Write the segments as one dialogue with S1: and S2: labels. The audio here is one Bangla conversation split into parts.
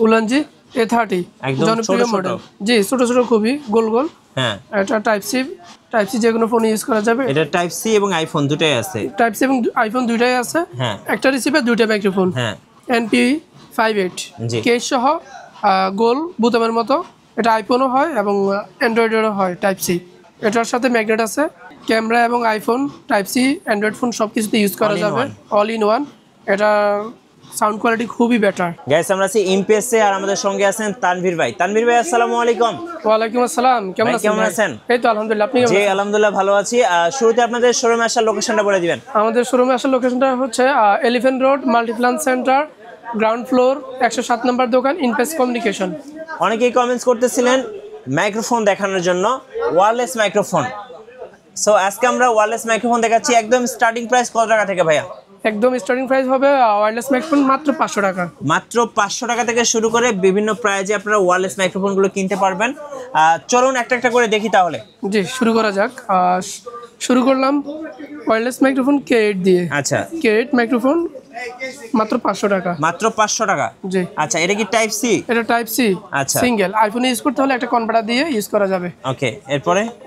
S1: উলানজি A30 জনপ্রিয় মডেল। জি, ছোট ছোট খুবই গোল গোল।
S2: হ্যাঁ,
S1: এটা টাইপ সি যে কোনো ফোনে ইউজ করা যাবে।
S2: এটা টাইপ সি এবং আইফোন দুটোই আছে।
S1: টাইপ সি এবং আইফোন দুইটাই আছে।
S2: হ্যাঁ,
S1: একটা রিসিভার দুইটা মাইক্রোফোন।
S2: হ্যাঁ,
S1: NP58
S2: জি,
S1: কেস সহ গোল বুতামের মতো। এটা আইফোনও হয় এবং অ্যান্ড্রয়েডেরও হয় টাইপ সি। এটার সাথে ম্যাগনেট আছে। ক্যামেরা এবং iPhone, type C, Android phone সব কিছুতে ইউজ করা যাবে, অল ইন ওয়ান। এটা সাউন্ড কোয়ালিটি খুবই বেটার।
S2: গাইস আমরা আছি ইমপ্রেসে, আর আমাদের সঙ্গে আছেন তানভীর ভাই। তানভীর ভাই আসসালামু আলাইকুম।
S1: ওয়ালাইকুম আসসালাম, কেমন আছেন? এই তো আলহামদুলিল্লাহ, আপনি কেমন?
S2: জি আলহামদুলিল্লাহ ভালো আছি। শুরুতে আপনাদের শোরুমে আসার লোকেশনটা বলে দিবেন।
S1: আমাদের শোরুমে আসার লোকেশনটা হচ্ছে elephant road, Multiplan centre, ground floor, 107 নম্বর দোকান, ইনপেস কমিউনিকেশন।
S2: অনেকেই কমেন্টস করতেছিলেন মাইক্রোফোন দেখানোর জন্য, ওয়্যারলেস মাইক্রোফোন। সো আজকে আমরা ওয়্যারলেস মাইক্রোফোন দেখাচ্ছি। একদম স্টার্টিং প্রাইস কত টাকা থেকে ভাইয়া?
S1: একদম স্টার্টিং প্রাইস হবে ওয়্যারলেস মাইক্রোফোন মাত্র 500 টাকা।
S2: মাত্র 500 টাকা থেকে শুরু করে বিভিন্ন প্রাইজে আপনারা ওয়্যারলেস মাইক্রোফোনগুলো কিনতে পারবেন। চলুন একটা একটা করে দেখি তাহলে।
S1: জি, শুরু করা যাক। শুরু করলাম ওয়্যারলেস মাইক্রোফোন K8 দিয়ে।
S2: আচ্ছা,
S1: K8 মাইক্রোফোন মাত্র 500 টাকা।
S2: মাত্র 500 টাকা।
S1: জি।
S2: আচ্ছা, এটা কি টাইপ সি?
S1: এটা টাইপ সি।
S2: আচ্ছা,
S1: সিঙ্গেল। আইফোনে ইউজ করতে হলে একটা কনভার্টার দিয়ে ইউজ করা যাবে।
S2: ওকে,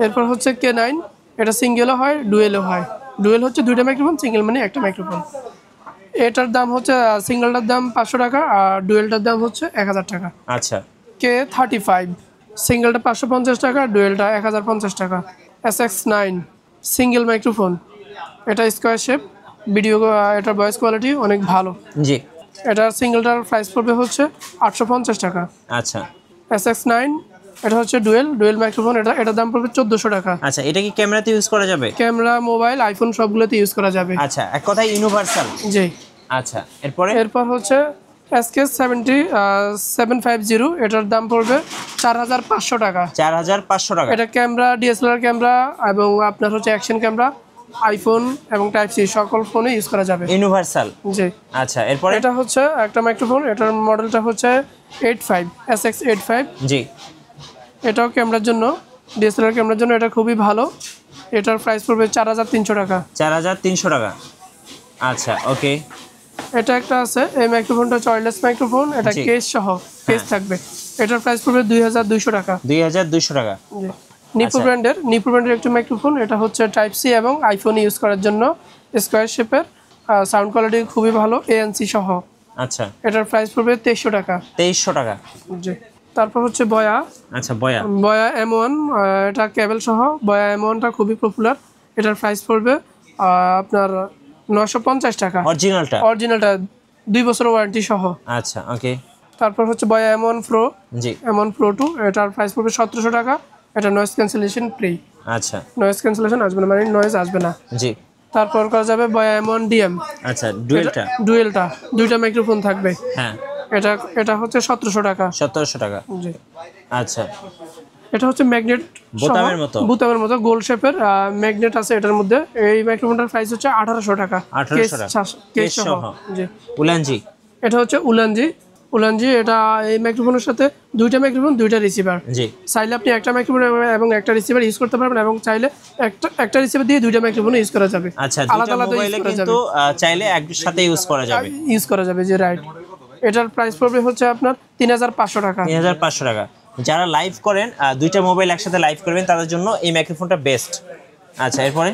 S2: এরপর
S1: হচ্ছে K9। এটা সিঙ্গেলও হয়, ডুয়েলও হয়। ডুয়েল হচ্ছে দুইটা মাইক্রোফোন, সিঙ্গেল মানে একটা মাইক্রোফোন। এটার দাম হচ্ছে সিঙ্গেলটার দাম 500 টাকা আর ডুয়েলটার দাম হচ্ছে 1000 টাকা।
S2: আচ্ছা,
S1: K35 সিঙ্গেলটা 550 টাকা, ডুয়েলটা 1050 টাকা। SX9 single microphone. এটা স্কোয়ার শেপ, ভিডিও, এটার ভয়েস কোয়ালিটি অনেক ভালো।
S2: জি।
S1: এটার সিঙ্গেলটার প্রাইস পড়বে হচ্ছে 850 টাকা।
S2: আচ্ছা,
S1: SX9 এটা হচ্ছে ডুয়েল মাইক্রোফোন। এটার দাম পড়বে 1400 টাকা।
S2: আচ্ছা, এটা কি ক্যামেরাতে ইউজ করা যাবে?
S1: ক্যামেরা, মোবাইল, আইফোন সবগুলোতে ইউজ করা যাবে।
S2: আচ্ছা, এক কথায় ইউনিভার্সাল।
S1: জি।
S2: আচ্ছা,
S1: এরপর হচ্ছে SK750। এটার দাম পড়বে 4500 টাকা।
S2: 4500 টাকা।
S1: এটা ক্যামেরা, DSLR ক্যামেরা এবং আপনার হচ্ছে অ্যাকশন ক্যামেরা, আইফোন এবং টাইপ সি সকল ফোনে ইউজ করা যাবে,
S2: ইউনিভার্সাল।
S1: জি।
S2: আচ্ছা, এরপরে
S1: এটা হচ্ছে একটা মাইক্রোফোন। এটার মডেলটা হচ্ছে SX85।
S2: জি।
S1: এটাও ক্যামেরার জন্য, DSLR ক্যামেরার জন্য এটা খুবই ভালো। এটার প্রাইস পড়বে 4300 টাকা।
S2: 4300 টাকা। আচ্ছা, ওকে।
S1: এটা একটা আছে, এই মাইক্রোফোনটা ওয়্যারলেস মাইক্রোফোন। এটা কেস সহ, কেস থাকবে। এটার প্রাইস পড়বে 2200 টাকা।
S2: 2200 টাকা।
S1: জি। নিপো ব্র্যান্ডের একটা মাইক্রোফোন। এটা হচ্ছে টাইপ সি এবং আইফোন ইউজ করার জন্য, স্কোয়ার শেপের, সাউন্ড কোয়ালিটি খুবই ভালো, ANC সহ।
S2: আচ্ছা,
S1: এটার প্রাইস পড়বে 2300 টাকা।
S2: 2300 টাকা।
S1: জি। তারপর হচ্ছে বয়া।
S2: আচ্ছা,
S1: বয়া M1। এটা কেবল সহ। বয়া M1টা খুবই পপুলার। এটার প্রাইস পড়বে আপনার 950 টাকা। অরিজিনালটা 2 বছরের ওয়ারেন্টি সহ।
S2: আচ্ছা, ওকে।
S1: তারপর হচ্ছে বয়া M1 Pro।
S2: জি।
S1: M1 Pro 2। এটার প্রাইস পড়বে 1700 টাকা। এটা নয়েজ ক্যান্সেলেশন ফ্রি।
S2: আচ্ছা,
S1: নয়েজ ক্যান্সেলেশন আসবে না, মানে নয়েজ আসবে না।
S2: জি।
S1: তারপর করা যাবে বয়া M1 DM।
S2: আচ্ছা, ডুয়েলটা
S1: দুইটা মাইক্রোফোন থাকবে।
S2: হ্যাঁ।
S1: এটা হচ্ছে 1700 টাকা।
S2: 1700 টাকা।
S1: জি।
S2: আচ্ছা,
S1: এটা হচ্ছে ম্যাগনেট, বোতামের মতো গোল শেপের ম্যাগনেট আছে এটার মধ্যে। এই মাইক্রোফোনটার প্রাইস হচ্ছে 1800 টাকা।
S2: 1800 টাকা
S1: কেস সহ। জি।
S2: উলানজি।
S1: এটা হচ্ছে উলানজি। এটা এই মাইক্রোফোনের সাথে দুইটা মাইক্রোফোন, দুইটা রিসিভার।
S2: জি।
S1: চাইলে আপনি একটা মাইক্রোফোন এবং একটা রিসিভার ইউজ করতে পারবেন, এবং চাইলে একটা রিসিভার দিয়ে দুইটা মাইক্রোফোন ইউজ করা যাবে।
S2: আচ্ছা, আলাদা মোবাইলে কিন্তু চাইলে একসাথে ইউজ করা যাবে।
S1: যে রাইট। এটার প্রাইস পড়বে হচ্ছে আপনার 3500 টাকা।
S2: 3500 টাকা। যারা লাইভ করেন, দুইটা মোবাইল একসাথে লাইভ করবেন, তাদের জন্য এই মাইক্রোফোনটা বেস্ট। আচ্ছা, এরপরে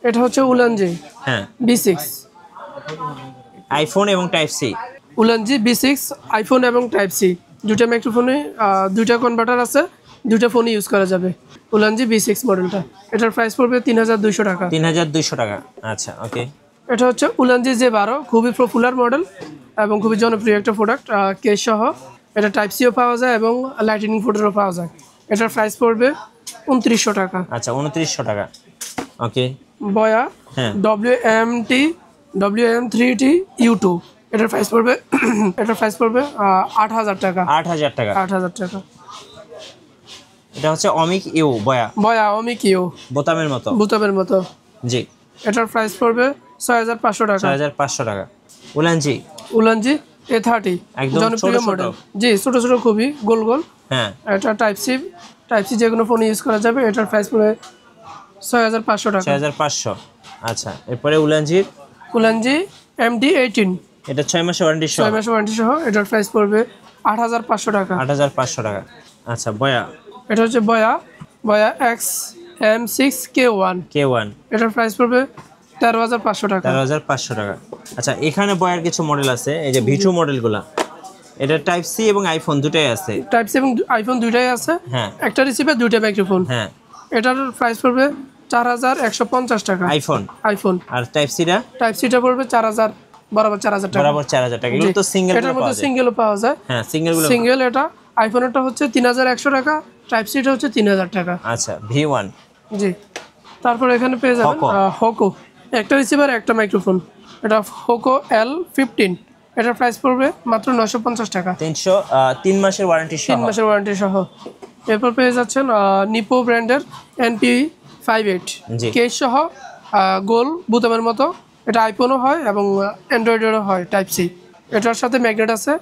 S1: এটা হচ্ছে উলানজি।
S2: হ্যাঁ।
S1: B6
S2: আইফোন এবং type C.
S1: Ulanzi B6 iPhone এবং টাইপ সি দুইটা মাইক্রোফোনে, দুইটা কনভার্টার আছে, দুইটা ফোনে ইউজ করা যাবে। উলানজি B6 মডেলটা। এটার প্রাইস পড়বে 3200 টাকা।
S2: 3200 টাকা। আচ্ছা, ওকে।
S1: এটা হচ্ছে উলানজি J12, খুবই পপুলার মডেল এবং খুবই জনপ্রিয় একটা প্রোডাক্ট, কেস সহ। এটা টাইপ সিও পাওয়া যায় এবং লাইটনিং পোর্টেরও পাওয়া যায়। এটার প্রাইস পড়বে 2900 টাকা।
S2: আচ্ছা, 2900 টাকা। ওকে।
S1: বয়া WM3T U2। এটার প্রাইস পড়বে 8000 টাকা।
S2: 8000 টাকা।
S1: 8000 টাকা।
S2: এটা হচ্ছে অমিক ইউ
S1: বয়া অমিক ইউ, বোতামের মতো।
S2: জি।
S1: এটার প্রাইস পড়বে 6500 টাকা।
S2: 6500 টাকা। উলানজি
S1: A30 জনপ্রিয় মডেল। জি, ছোট ছোট খুবই গোল গোল।
S2: হ্যাঁ।
S1: এটা টাইপ সি যে কোনো ফোনে ইউজ করা যাবে। এটার প্রাইস পড়বে 6500 টাকা।
S2: 6500। আচ্ছা, এরপরে উলানজি
S1: MD18।
S2: এটা 6 মাসের ওয়ারেন্টি সহ।
S1: 6 মাসের ওয়ারেন্টি সহ। এটার প্রাইস পড়বে 8,500 টাকা।
S2: 8,500 টাকা। আচ্ছা বয়া,
S1: এটা হচ্ছে বয়া XM6K1। এটার প্রাইস পড়বে 13,500 টাকা।
S2: 13,500 টাকা। আচ্ছা এখানে বয়ার কিছু মডেল আছে, এই যে ভিটু মডেলগুলা, এটা টাইপ সি এবং আইফোন দুটাই আছে।
S1: টাইপ সি এবং আইফোন দুইটাই আছে।
S2: হ্যাঁ,
S1: একটা রিসিভার দুইটা মাইক্রোফোন।
S2: হ্যাঁ,
S1: এটার প্রাইস পড়বে 4,150 টাকা। আইফোন
S2: আর টাইপ সিটা
S1: পড়বে 4,000, বরাবর 4,000 টাকা।
S2: বরাবর 4,000 টাকা। এগুলো তো সিঙ্গেল,
S1: এটার মধ্যে সিঙ্গেলও পাওয়া যায়।
S2: হ্যাঁ,
S1: সিঙ্গেল এটা আইফোনেরটা হচ্ছে 3,100 টাকা, টাইপ সিটা হচ্ছে 3,000 টাকা।
S2: আচ্ছা V1।
S1: জি, তারপর এখানে পেয়ে যাবেন হোকো, একটা রিসিভার একটা মাইক্রোফোন। এটা হোকো L15, এটার প্রাইস পড়বে মাত্র 950 টাকা।
S2: 3 মাসের ওয়ারেন্টি সহ।
S1: 3 মাসের ওয়ারেন্টি সহ। এরপর পেয়ে যাচ্ছেন নিপো ব্র্যান্ডের NP58 কেস সহ, গোল বোতামের মতো। এটা আইফোনও হয় এবং অ্যান্ড্রয়েডেরও হয়, টাইপ সি। এটার সাথে ম্যাগনেট আছে।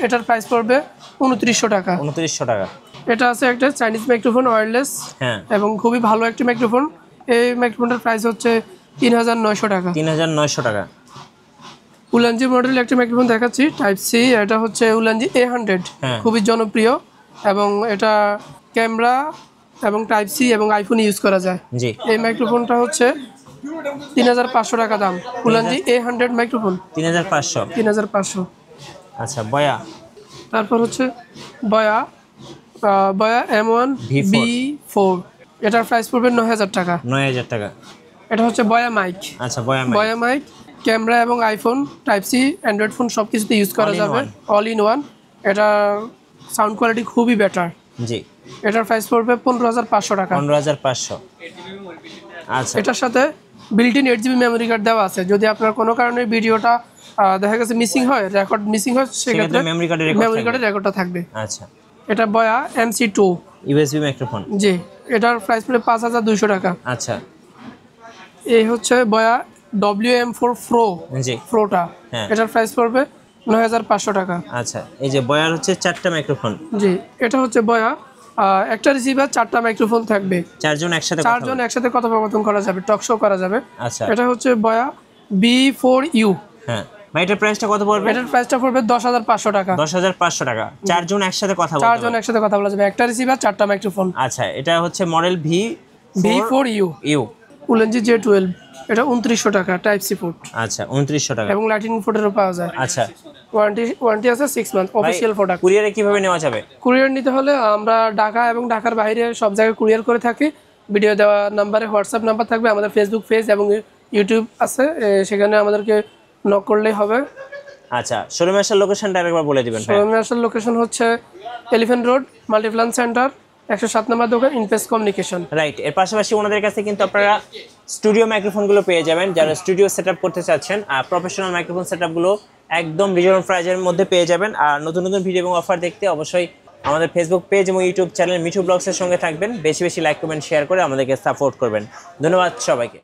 S1: এটার প্রাইস পড়বে 2,900 টাকা।
S2: 2,900 টাকা।
S1: এটা আছে একটা চাইনিজ মাইক্রোফোন, ওয়্যারলেস,
S2: হ্যাঁ,
S1: এবং খুবই ভালো একটা মাইক্রোফোন। এই মাইক্রোফোনটার প্রাইস হচ্ছে 3,900 টাকা।
S2: 3,900 টাকা।
S1: উলানজি মডেল একটা মাইক্রোফোন দেখাচ্ছি, টাইপ সি। এটা হচ্ছে উলানজি A100, খুবই জনপ্রিয়, এবং এটা ক্যামেরা এবং টাইপ সি এবং আইফোন ইউজ করা যায়।
S2: জি,
S1: এই মাইক্রোফোনটা হচ্ছে 3,500 টাকা দাম। Ulanzi A100 microphone 3,500।
S2: আচ্ছা বয়া,
S1: তারপর হচ্ছে বয়া M1 V4, এটার প্রাইস পড়বে 9,000 টাকা।
S2: 9,000 টাকা।
S1: এটা হচ্ছে বয়া মাইক।
S2: আচ্ছা
S1: বয়া মাইক ক্যামেরা এবং iPhone, type C, Android phone সব কিছুতে ইউজ করা যাবে, অল ইন ওয়ান। এটা সাউন্ড কোয়ালিটি খুবই বেটার।
S2: জি,
S1: এটার প্রাইস পড়বে 15,500 টাকা।
S2: 15,500। আচ্ছা,
S1: এটার সাথে built in 8GB memory card দেওয়া আছে। যদি আপনার কোনো কারণে ভিডিওটা দেখা গেছে মিসিং হয়, রেকর্ড মিসিং হয়, সেক্ষেত্রে
S2: মেমোরি
S1: কার্ডের রেকর্ডটা থাকবে।
S2: আচ্ছা,
S1: এটা বয়া MC2
S2: USB মাইক্রোফোন।
S1: জি, এটার প্রাইস পড়বে 5,200 টাকা।
S2: আচ্ছা,
S1: এই হচ্ছে বয়া WM4 Pro,
S2: জি,
S1: প্রোটা, এটার প্রাইস পড়বে 9,500 টাকা।
S2: আচ্ছা, এই যে বয়ার হচ্ছে 4টা মাইক্রোফোন।
S1: জি, এটা হচ্ছে বয়া একটা রিসিভার 4টা মাইক্রোফোন থাকবে,
S2: 4জন একসাথে
S1: কথোপকথন করা যাবে, টক শো করা যাবে।
S2: আচ্ছা,
S1: এটা হচ্ছে বয়া B4U।
S2: হ্যাঁ, ভাই এটার প্রাইসটা কত পড়বে?
S1: এটার প্রাইসটা পড়বে 10,500 টাকা।
S2: 10,500 টাকা। 4জন একসাথে কথা
S1: বলা যাবে, একটা রিসিভার 4টা মাইক্রোফোন।
S2: আচ্ছা, এটা হচ্ছে মডেল
S1: V4U উলানজি J12, এটা 2,900 টাকা, টাইপ সি পোর্ট।
S2: আচ্ছা, 2,900 টাকা।
S1: এবং লাইটিনিং পোর্টেরও পাওয়া যায়।
S2: আচ্ছা,
S1: ওয়ারেন্টি আছে 6 মান্থ, অফিশিয়াল প্রোডাক্ট।
S2: কুরিয়ারে কিভাবে নেওয়া যাবে?
S1: কুরিয়ার নিতে হলে আমরা ঢাকা এবং ঢাকার বাইরে সব জায়গায় কুরিয়ার করে থাকি। ভিডিও দেওয়া নাম্বারে হোয়াটসঅ্যাপ নাম্বার থাকবে, আমাদের ফেসবুক পেজ এবং ইউটিউব আছে, সেখানে আমাদেরকে নক করলেই হবে।
S2: আচ্ছা, শোরুমে আসার লোকেশনটা আরেকবার বলে দিবেন।
S1: শোরুমে আসার লোকেশন হচ্ছে এলিফ্যান্ট রোড, মাল্টিপ্লান সেন্টার, 107 নম্বর দোকান, ইনপেস কমিউনিকেশন।
S2: রাইট। এর পাশাপাশি ওনাদের কাছে কিন্তু আপনারা স্টুডিও মাইক্রোফোনগুলো পেয়ে যাবেন, যারা স্টুডিও সেটআপ করতে চাচ্ছেন। আর প্রফেশনাল মাইক্রোফোন সেটআপগুলো একদম রিজনেবল প্রাইসের মধ্যে পেয়ে যাবেন। আর নতুন নতুন ভিডিও এবং অফার দেখতে অবশ্যই আমাদের ফেসবুক পেজ এবং ইউটিউব চ্যানেল মিঠু ব্লগসের সঙ্গে থাকবেন। বেশি বেশি লাইক, কমেন্ট, শেয়ার করে আমাদেরকে সাপোর্ট করবেন। ধন্যবাদ সবাইকে।